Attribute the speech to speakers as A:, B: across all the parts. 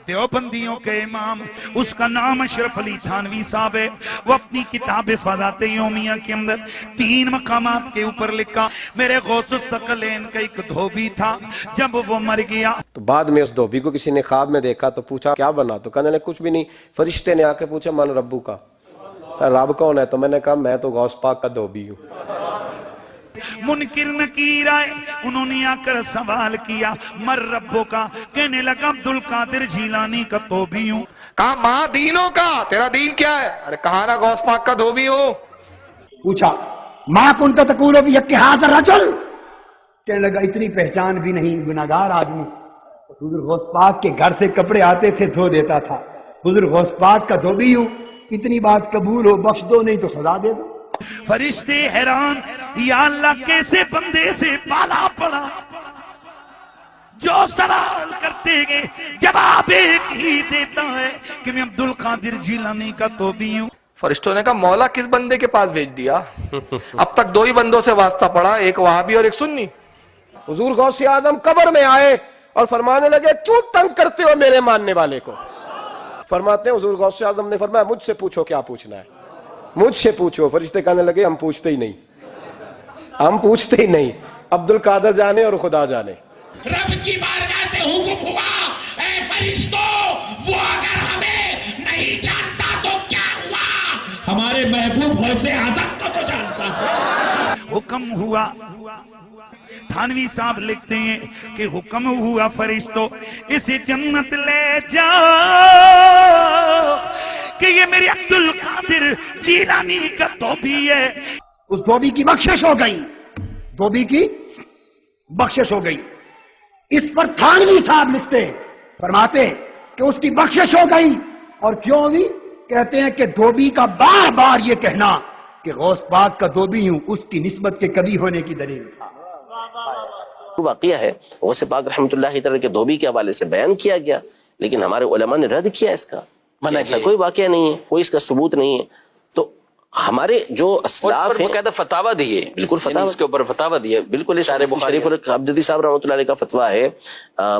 A: دیوبندیوں کے امام، اس کا نام اشرف علی تھانوی صاحب ہے. وہ اپنی کتاب فضائل یومیہ کے اندر 3 مقامات کے اوپر لکھا میرے غوث الثقلین کا ایک دھوبی تھا، جب وہ مر گیا
B: تو بعد میں اس دھوبی کو کسی نے خواب میں دیکھا تو پوچھا کیا بنا؟ تو کہنے لگے کچھ بھی نہیں. فرشتے نے آ کے پوچھا من ربو کا، رب کون ہے؟ تو میں نے کہا میں تو غوث پاک کا دھوبی ہوں.
A: منکر نکیر آئے، انہوں نے آ کر سوال کیا مر ربو کا، کہنے لگا عبدالقادر جیلانی کا دھوبی ہوں.
C: کہا ماں دینوں کا، تیرا دین کیا ہے؟ ارے کہا نا غوث پاک کا دھوبی ہوں.
D: پوچھا ماں کن کا تقول بھی اتحاد رجل، کہنے لگا اتنی پہچان بھی نہیں، گناہگار آدمی. حضور غوث پاک کے گھر سے کپڑے آتے تھے دھو دیتا تھا. حضور غوث پاک کا دھوبی ہوں، اتنی بات قبول ہو، بخش دو نہیں تو سزا دے دو.
A: فرشتے حیران، یا اللہ کیسے بندے سے پالا پڑا جو سوال کرتے گئے جواب ایک ہی دیتا ہے کہ میں عبدالقادر جیلانی کا دھوبی ہوں.
C: فرشتوں نے کہا مولا کس بندے کے پاس بھیج دیا؟ اب تک 2 ہی بندوں سے واسطہ پڑا، ایک وہابی اور ایک سنی.
B: حضور غوث اعظم قبر میں آئے اور فرمانے لگے کیوں تنگ کرتے ہو میرے ماننے والے کو؟ فرماتے ہیں حضور غوث اعظم نے فرمایا مجھ سے پوچھو کیا پوچھنا ہے، مجھ سے پوچھو. فرشتے کہنے لگے ہم پوچھتے ہی نہیں، ہم پوچھتے ہی نہیں، عبدالقادر جانے اور خدا جانے.
E: رب کی بارگاہ سے حکم ہوا اے فرشتوں، وہ اگر ہمیں نہیں جانتا تو کیا ہوا، ہمارے محبوب غوث اعظم کو تو جانتا ہے.
A: حکم ہوا، تھانوی صاحب لکھتے ہیں کہ حکم ہوا فرشتوں اسے جنت لے جاؤ کہ یہ میرے عبدالقادر جیلانی کا دھوبی ہے.
D: اس دھوبی کی بخشش ہو گئی، دھوبی کی بخشش ہو گئی. اس پر تھانوی صاحب لکھتے ہیں، فرماتے ہیں کہ اس کی بخشش ہو گئی. اور کیوں ہوئی؟ کہتے ہیں کہ دھوبی کا بار بار یہ کہنا کہ غوث پاک کا دھوبی ہوں اس کی نسبت کے کبھی ہونے کی دلیل تھا.
F: واقعہ ہے غوث پاک رحمۃ اللہ تعالی کے دھوبی کے حوالے سے بیان کیا گیا، لیکن ہمارے علماء نے رد کیا اس کا، ایسا کوئی واقعہ نہیں ہے، کوئی اس کا ثبوت نہیں ہے. تو ہمارے جو اسلاف ہیں
G: باقاعدہ فتاوی دیے،
F: بالکل فتاوی
G: اس کے اوپر فتاوی دیے،
F: بالکل اس شریف العبدی صاحب رحمۃ اللہ علیہ کا فتویٰ ہے،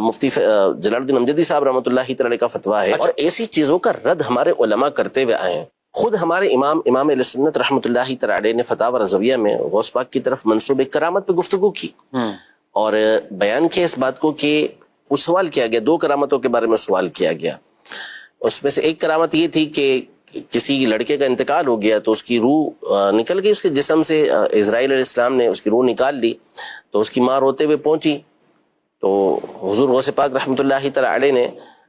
F: مفتی جلال الدین امجدی صاحب رحمۃ اللہ تعالی کا فتویٰ ہے. اور ایسی چیزوں کا رد ہمارے علماء کرتے ہوئے آئے ہیں. خود ہمارے امام اہل سنت رحمۃ اللہ تعالی علیہ نے فتاوی رضویہ میں غوث پاک کی طرف منسوب کرامت پہ گفتگو کی اور بیان کیا اس بات کو کہ وہ سوال کیا گیا، 2 کرامتوں کے بارے میں سوال کیا گیا. اس میں سے ایک کرامت یہ تھی کہ کسی لڑکے کا انتقال ہو گیا تو اس کی روح نکل گئی اس کے جسم سے، اسرائیل علیہ السلام نے اس کی روح نکال لی تو اس کی ماں روتے ہوئے پہنچی تو حضور غوث پاک رحمۃ اللہ تعالی علیہ نے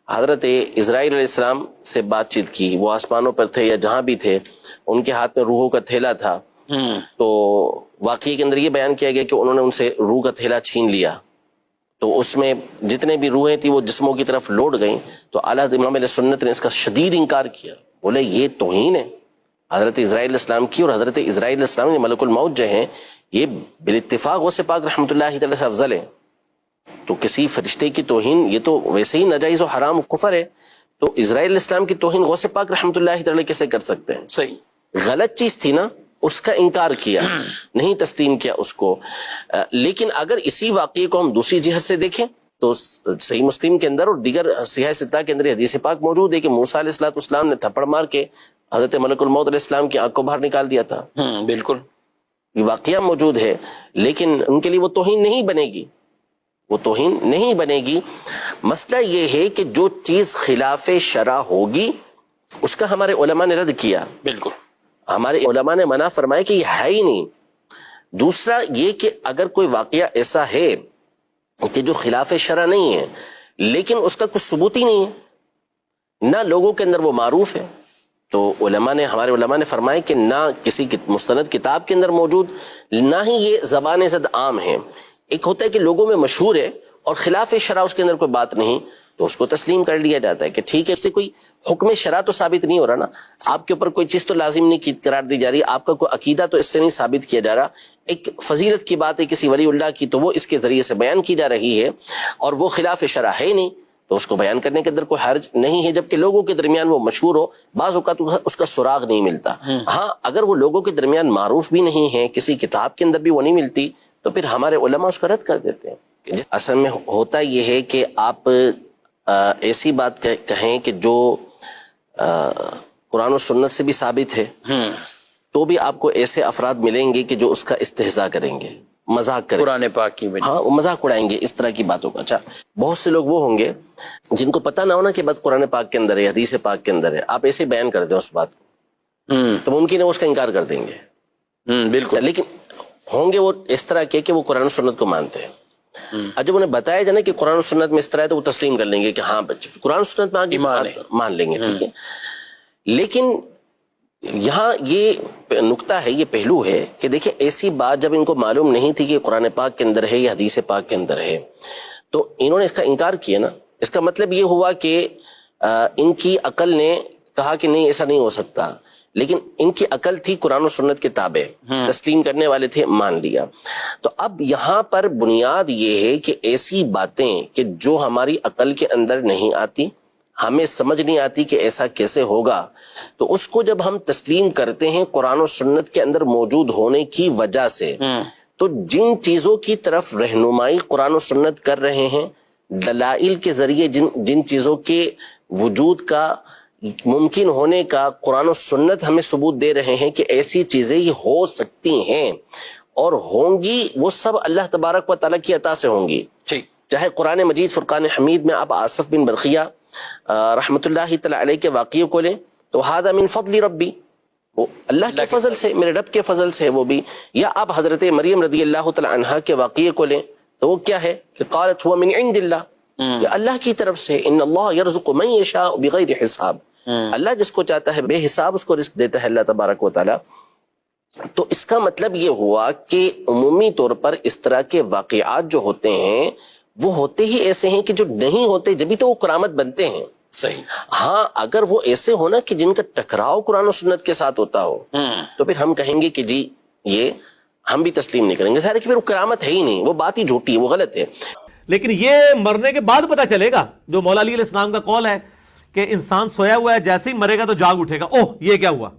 F: حضرت اسرائیل علیہ السلام سے بات چیت کی. وہ آسمانوں پر تھے یا جہاں بھی تھے، ان کے ہاتھ میں روحوں کا تھیلا تھا. تو واقعے کے اندر یہ بیان کیا گیا کہ انہوں نے ان سے روح کا تھیلا چھین لیا تو اس میں جتنے بھی روحیں تھیں وہ جسموں کی طرف لوٹ گئیں. تو اعلیٰ امام علیہ سنت نے اس کا شدید انکار کیا، بولے یہ توہین ہے حضرت اسرائیل علیہ السلام کی، اور حضرت اسرائیل علیہ السلام نے ملک الموت جو ہیں یہ بالاتفاق غوث پاک رحمۃ اللہ تعالی سے افضل ہے. تو کسی فرشتے کی توہین یہ تو ویسے ہی ناجائز و حرام و کفر ہے، تو اسرائیل علیہ السلام کی توہین غوث پاک رحمۃ اللہ تعالی کیسے کر سکتے ہیں؟
G: صحیح
F: غلط چیز تھی نا، اس کا انکار کیا، نہیں تسلیم کیا اس کو. لیکن اگر اسی واقعے کو ہم دوسری جہت سے دیکھیں تو صحیح مسلم کے اندر اور دیگر صحیح ستہ کے اندر حدیث پاک موجود ہے کہ موسیٰ علیہ السلام نے تھپڑ مار کے حضرت ملک الموت علیہ السلام کی آنکھ کو باہر نکال دیا تھا.
G: بالکل
F: یہ واقعہ موجود ہے، لیکن ان کے لیے وہ توہین نہیں بنے گی، وہ توہین نہیں بنے گی. مسئلہ یہ ہے کہ جو چیز خلاف شرع ہوگی اس کا ہمارے علماء نے رد کیا.
G: بالکل
F: ہمارے علماء نے منع فرمایا کہ یہ ہے ہی نہیں. دوسرا یہ کہ اگر کوئی واقعہ ایسا ہے کہ جو خلاف شرع نہیں ہے لیکن اس کا کچھ ثبوت ہی نہیں ہے، نہ لوگوں کے اندر وہ معروف ہے، تو ہمارے علماء نے فرمایا کہ نہ کسی مستند کتاب کے اندر موجود، نہ ہی یہ زبان زد عام ہے. ایک ہوتا ہے کہ لوگوں میں مشہور ہے اور خلاف شرع اس کے اندر کوئی بات نہیں تو اس کو تسلیم کر لیا جاتا ہے کہ ٹھیک ہے، اس سے کوئی حکم شرع تو ثابت نہیں ہو رہا نا، آپ کے اوپر کوئی چیز تو لازم نہیں قرار دی جا رہی، آپ کا کوئی عقیدہ تو اس سے نہیں ثابت کیا جا رہا. ایک فضیلت کی بات ہے کسی ولی اللہ کی تو وہ اس کے ذریعے سے بیان کی جا رہی ہے اور وہ خلاف شرع ہے نہیں تو اس کو بیان کرنے کے اندر کوئی حرج نہیں ہے، جبکہ لوگوں کے درمیان وہ مشہور ہو، بعض اوقات اس کا سراغ نہیں ملتا. ہاں اگر وہ لوگوں کے درمیان معروف بھی نہیں ہے، کسی کتاب کے اندر بھی وہ نہیں ملتی، تو پھر ہمارے علماء اس کا رد کر دیتے ہیں. اصل میں ہوتا یہ ہے کہ آپ ایسی بات کہیں کہ جو قرآن و سنت سے بھی ثابت ہے، تو بھی آپ کو ایسے افراد ملیں گے کہ جو اس کا استہزاء کریں گے، مذاق کریں گے،
G: قرآن پاک کی وجہ،
F: ہاں وہ مذاق اڑائیں گے اس طرح کی باتوں کا. اچھا بہت سے لوگ وہ ہوں گے جن کو پتہ نہ ہونا کہ بات قرآن پاک کے اندر ہے، حدیث پاک کے اندر ہے، آپ ایسے بیان کر دیں اس بات کو تو ممکن ہے وہ اس کا انکار کر دیں گے.
G: بالکل.
F: لیکن ہوں گے وہ اس طرح کے کہ وہ قرآن و سنت کو مانتے ہیں. اور جب انہیں بتایا جائے کہ قرآن و سنت میں اس طرح ہے تو وہ تسلیم کر لیں گے کہ ہاں بچے قرآن و سنت میں آگے مان لیں گے، ٹھیک ہے. لیکن یہاں یہ نکتہ ہے، یہ پہلو ہے کہ دیکھیں ایسی بات جب ان کو معلوم نہیں تھی کہ قرآن پاک کے اندر ہے یا حدیث پاک کے اندر ہے تو انہوں نے اس کا انکار کیا نا. اس کا مطلب یہ ہوا کہ ان کی عقل نے کہا کہ نہیں ایسا نہیں ہو سکتا، لیکن ان کی عقل تھی قرآن و سنت کے تابع، تسلیم کرنے والے تھے، مان لیا. تو اب یہاں پر بنیاد یہ ہے کہ ایسی باتیں کہ جو ہماری عقل کے اندر نہیں آتی، ہمیں سمجھ نہیں آتی کہ ایسا کیسے ہوگا، تو اس کو جب ہم تسلیم کرتے ہیں قرآن و سنت کے اندر موجود ہونے کی وجہ سے، تو جن چیزوں کی طرف رہنمائی قرآن و سنت کر رہے ہیں، دلائل کے ذریعے جن چیزوں کے وجود کا ممکن ہونے کا قرآن و سنت ہمیں ثبوت دے رہے ہیں کہ ایسی چیزیں یہ ہو سکتی ہیں اور ہوں گی، وہ سب اللہ تبارک و تعالیٰ کی عطا سے ہوں گی. چاہے قرآن مجید فرقان حمید میں آپ آصف بن برقیہ رحمت اللہ تعالیٰ علیہ کے واقعے کو لیں تو ھذا من فضل ربی، وہ اللہ کے فضل سے، میرے رب کے فضل سے وہ بھی. یا آپ حضرت مریم رضی اللہ تعالیٰ عنہا کے واقعے کو لیں تو وہ کیا ہے کہ قالت هو من عند اللہ، کہ اللہ کی طرف سے، ان اللہ یرزق من یشاء بغیر حساب، اللہ جس کو چاہتا ہے بے حساب اس کو رزق دیتا ہے اللہ تبارک و تعالیٰ. تو اس کا مطلب یہ ہوا کہ عمومی طور پر اس طرح کے واقعات جو ہوتے ہیں وہ ہوتے ہی ایسے ہیں کہ جو نہیں ہوتے جبھی تو وہ کرامت بنتے ہیں.
G: صحیح.
F: ہاں اگر وہ ایسے ہونا کہ جن کا ٹکراؤ قرآن و سنت کے ساتھ ہوتا ہو تو پھر ہم کہیں گے کہ جی یہ ہم بھی تسلیم نہیں کریں گے، ظاہر ہے کہ پھر وہ کرامت ہے ہی نہیں، وہ بات ہی جھوٹی ہے، وہ غلط ہے.
H: لیکن یہ مرنے کے بعد پتہ چلے گا، جو مولا علی علیہ السلام کا قول ہے کہ انسان سویا ہوا ہے جیسے ہی مرے گا تو جاگ اٹھے گا، اوہ یہ کیا ہوا.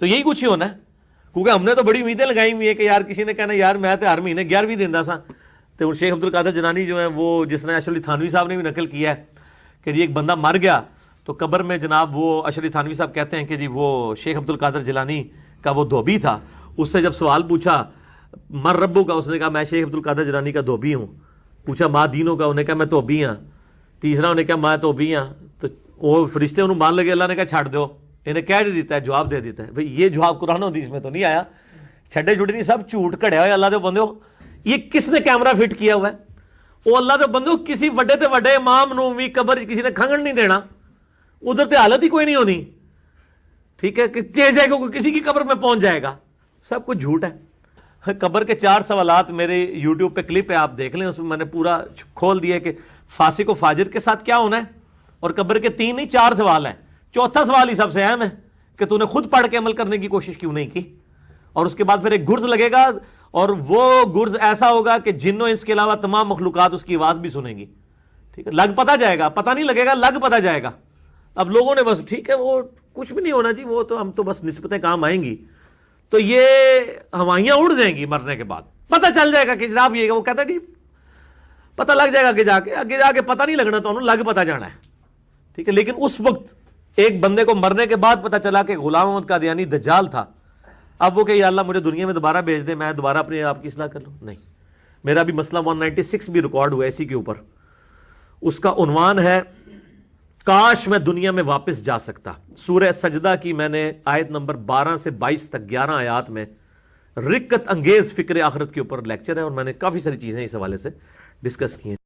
H: تو یہی کچھ ہی ہونا ہے، کیونکہ ہم نے تو بڑی امیدیں لگائی ہوئی ہے کہ یار کسی نے کہنا یار میں تو ہر مہینے 11ویں دیندا سا. تو شیخ عبد القادر جنانی جو ہے وہ جس نے اشرف علی تھانوی صاحب نے بھی نقل کیا ہے کہ جی ایک بندہ مر گیا تو قبر میں جناب وہ اشرف علی تھانوی صاحب کہتے ہیں کہ جی وہ شیخ عبد القادر جیلانی کا وہ دھوبی تھا، اس سے جب سوال پوچھا مر ربو کا، اس نے کہا میں شیخ عبد القادر جیلانی کا دھوبی ہوں. پوچھا ماں دینوں کا، انہوں نے کہا میں توبی ہاں. تیسرا انہوں نے کہا میں توبی ہاں. تو وہ فرشتے انہوں مان لگے، اللہ نے کہا چھاڑ دو، انہیں کہہ دیتا ہے، جواب دے دیتا ہے. بھئی یہ جواب قرآن و حدیث میں تو نہیں آیا، چھڑے چھوٹے نہیں سب جھوٹ کھڑے ہوئے اللہ دے بندے ہو. یہ کس نے کیمرہ فٹ کیا ہوا ہے؟ وہ اللہ دے بندے ہو، کسی وڈے تے وڈے امام نو بھی قبر کسی نے کھنگن نہیں دینا، ادھر تے حالت ہی کوئی نہیں ہونی. ٹھیک ہے کہ جائے گا کسی کی قبر میں پہنچ جائے گا، سب کچھ جھوٹ ہے. قبر کے 4 سوالات میرے یوٹیوب پہ کلپ ہے، آپ دیکھ لیں، اس میں میں نے پورا کھول دیا کہ فاسق و فاجر کے ساتھ کیا ہونا ہے. اور قبر کے 3 نہیں 4 سوال ہیں. چوتھا سوال ہی سب سے اہم ہے کہ تو نے خود پڑھ کے عمل کرنے کی کوشش کیوں نہیں کی. اور اس کے بعد پھر ایک گرز لگے گا، اور وہ گرز ایسا ہوگا کہ جنوں اس کے علاوہ تمام مخلوقات اس کی آواز بھی سنیں گی. ٹھیک ہے، لگ پتہ جائے گا، پتہ نہیں لگے گا، لگ پتہ جائے گا. اب لوگوں نے بس ٹھیک ہے وہ کچھ بھی نہیں ہونا جی، وہ تو ہم تو بس نسبتیں کام آئیں گی. تو یہ ہوائیاں اڑ جائیں گی مرنے کے بعد، پتہ چل جائے گا کہ جناب یہ، وہ کہتا ہے جی پتہ لگ جائے گا کہ آگے جا کے پتہ نہیں لگنا، تو انہوں لگ پتہ جانا ہے. ٹھیک ہے، لیکن اس وقت ایک بندے کو مرنے کے بعد پتہ چلا کہ غلام احمد قادیانی دجال تھا. اب وہ کہ یا اللہ مجھے دنیا میں دوبارہ بھیج دے، میں دوبارہ اپنے آپ کی اصلاح کر لوں. نہیں، میرا بھی مسئلہ 196 بھی ریکارڈ ہوا اسی کے اوپر. اس کا عنوان ہے کاش میں دنیا میں واپس جا سکتا. سورہ سجدہ کی میں نے آیت نمبر 12 سے 22 تک 11 آیات میں رکت انگیز فکر آخرت کے اوپر لیکچر ہے، اور میں نے کافی ساری چیزیں اس حوالے سے ڈسکس کی ہیں.